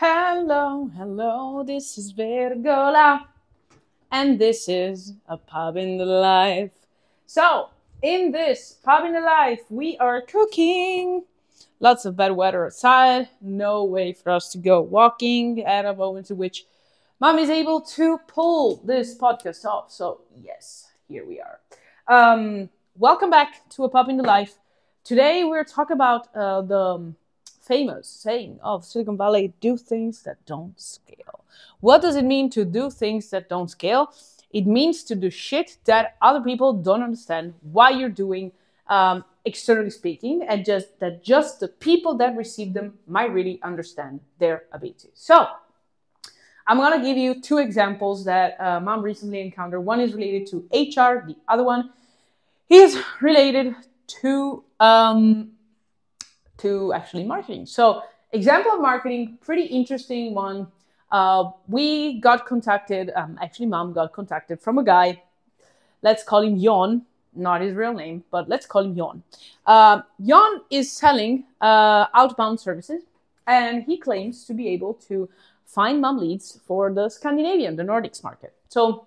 Hello, this is Vergola, and this is a Pub in the Life. So, in this Pub in the Life, we are cooking. Lots of bad weather outside, no way for us to go walking at a moment in which Mom is able to pull this podcast off. So, yes, here we are. Welcome back to a Pub in the Life. Today, we're talking about the famous saying of Silicon Valley, do things that don't scale. What does it mean to do things that don't scale? It means to do shit that other people don't understand why you're doing, externally speaking, and just the people that receive them might really understand their abilities. So, I'm going to give you two examples that Mom recently encountered. One is related to HR. The other one is related to actually marketing. So, example of marketing, pretty interesting one. We got contacted, actually Mom got contacted from a guy. Let's call him Jon, not his real name, but let's call him Jon. Jon is selling outbound services, and he claims to be able to find Mom leads for the Scandinavian, the Nordics market. So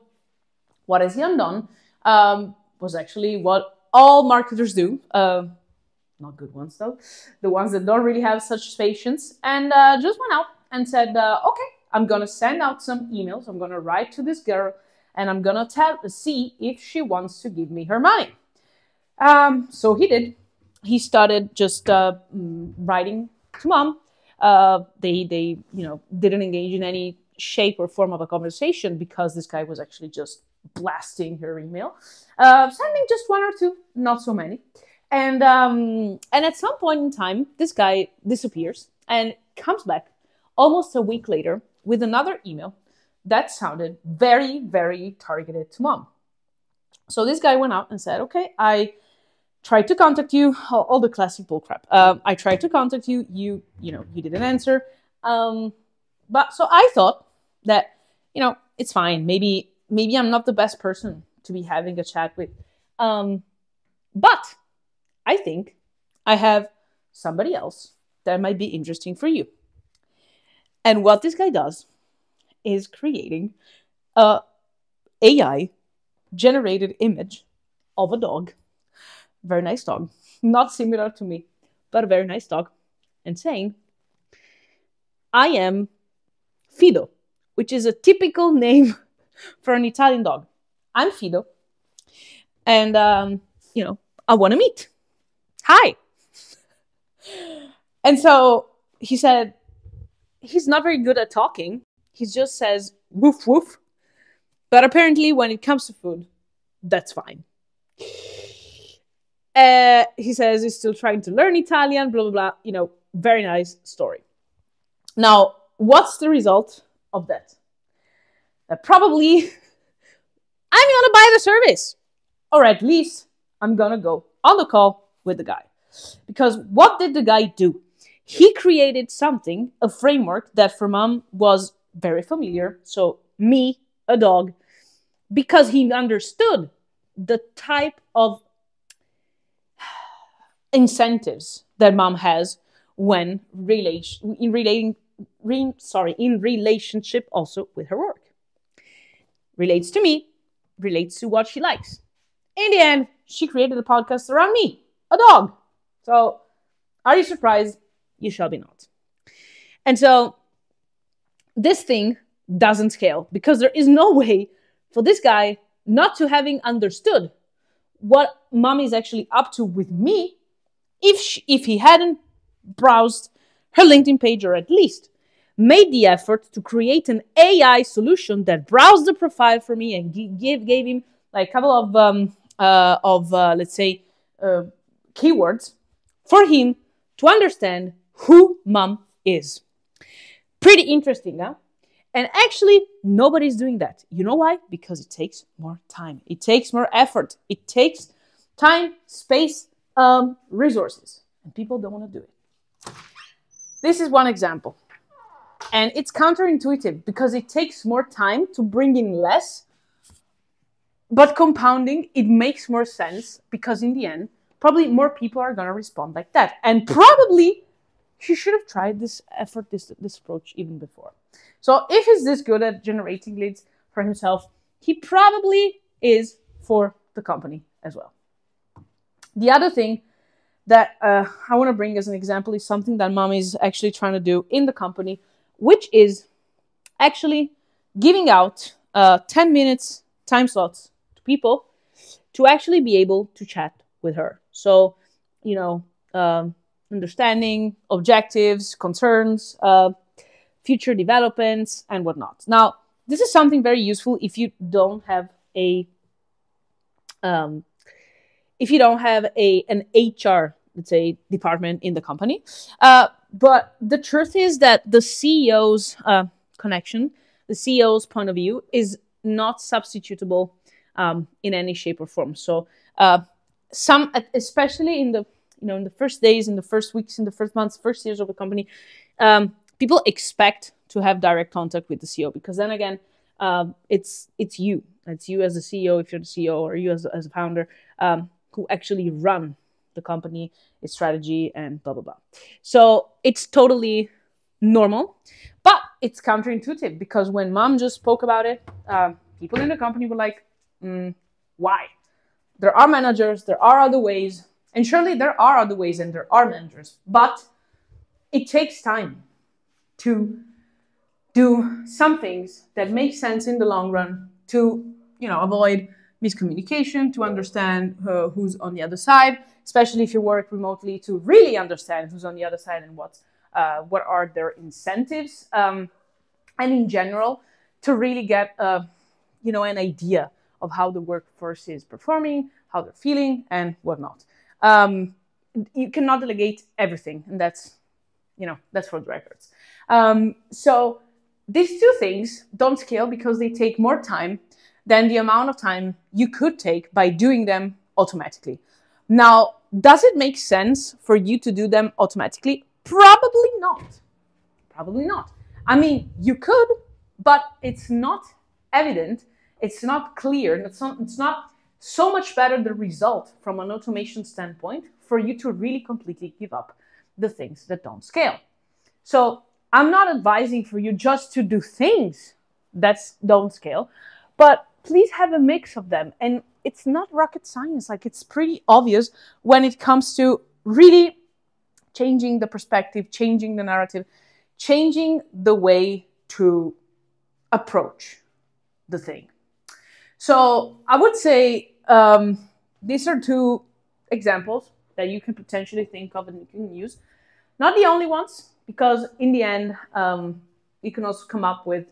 what has Jon done was actually what all marketers do. Not good ones though, the ones that don't really have such patience, and just went out and said, okay, I'm gonna send out some emails, I'm gonna write to this girl, and I'm gonna see if she wants to give me her money. So he did. He started just writing to Mom. They didn't engage in any shape or form of a conversation because this guy was actually just blasting her email, sending just one or two, not so many. And at some point in time, this guy disappears and comes back almost a week later with another email that sounded very, very targeted to Mom. So this guy went out and said, okay, I tried to contact you, all the classic bullcrap. I tried to contact you, you didn't answer. But so I thought that, it's fine. Maybe I'm not the best person to be having a chat with. But I think I have somebody else that might be interesting for you. And what this guy does is creating a AI generated image of a dog. Very nice dog. Not similar to me, but a very nice dog. And saying, I am Fido, which is a typical name for an Italian dog. I'm Fido. And, I want to meet. Hi. And so he said, he's not very good at talking. He just says, woof, woof. But apparently when it comes to food, that's fine. He says he's still trying to learn Italian, blah, blah, blah. Very nice story. Now, what's the result of that? Probably I'm going to buy the service. Or at least I'm going to go on the call with the guy. Because what did the guy do? He created something, a framework that for Mom was very familiar. So me, a dog, because he understood the type of incentives that Mom has when in relationship also with her work. Relates to me, relates to what she likes. In the end, she created a podcast around me, a dog. So, are you surprised? You shall be not. And so, this thing doesn't scale because there is no way for this guy not to having understood what Mom is actually up to with me if he hadn't browsed her LinkedIn page or at least made the effort to create an AI solution that browsed the profile for me and gave him like a couple of let's say, keywords for him to understand who Mom is. Pretty interesting, huh? And actually, nobody's doing that. You know why? Because it takes more time. It takes more effort. It takes time, space, resources. And people don't want to do it. This is one example. And it's counterintuitive because it takes more time to bring in less. But compounding, it makes more sense because in the end, probably more people are going to respond like that. And probably he should have tried this approach even before. So if he's this good at generating leads for himself, he probably is for the company as well. The other thing that I want to bring as an example is something that mom is actually trying to do in the company, which is actually giving out 10 minutes time slots to people to actually be able to chat with her. So, understanding objectives, concerns, future developments, and whatnot. Now, this is something very useful if you don't have an HR, let's say, department in the company. But the truth is that the CEO's connection, the CEO's point of view, is not substitutable in any shape or form. So especially in the first days, in the first weeks, in the first months, first years of the company, people expect to have direct contact with the CEO, because then again, it's you as a CEO, if you're the CEO, or you as a founder, who actually run the company, its strategy, and blah, blah, blah. So it's totally normal, but it's counterintuitive, because when mom just spoke about it, people in the company were like, why? There are managers, there are other ways, and surely there are other ways and there are managers, but it takes time to do some things that make sense in the long run to, avoid miscommunication, to understand who's on the other side, especially if you work remotely, to really understand who's on the other side and what are their incentives, and in general, to really get an idea of how the workforce is performing, how they're feeling, and whatnot. You cannot delegate everything, and that's for the records. So these two things don't scale because they take more time than the amount of time you could take by doing them automatically. Now, does it make sense for you to do them automatically? Probably not. Probably not. I mean, you could, but it's not evident. It's not clear. It's not so much better the result from an automation standpoint for you to really completely give up the things that don't scale. So I'm not advising for you just to do things that don't scale, but please have a mix of them. And it's not rocket science. Like, it's pretty obvious when it comes to really changing the perspective, changing the narrative, changing the way to approach the thing. So I would say these are two examples that you can potentially think of and you can use. Not the only ones, because in the end, you can also come up with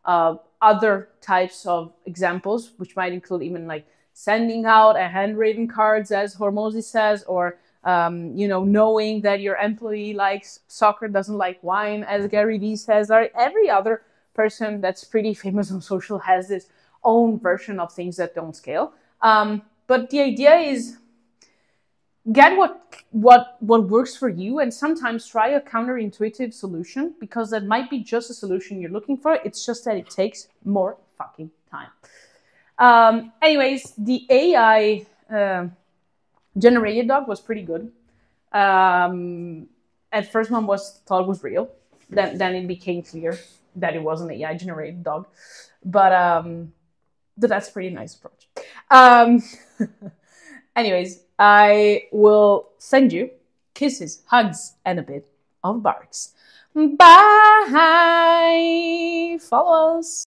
other types of examples, which might include even like sending out a handwritten cards, as Hormozy says, or knowing that your employee likes soccer, doesn't like wine, as Gary Vee says, or every other person that's pretty famous on social has this own version of things that don't scale. But the idea is get what works for you, and sometimes try a counterintuitive solution, because that might be just a solution you're looking for. It's just that it takes more fucking time. Anyways, the AI generated dog was pretty good. At first, mom thought it was real. Then it became clear that it was an AI generated dog. But that's a pretty nice approach. Anyways, I will send you kisses, hugs, and a bit of barks. Bye! Follow us.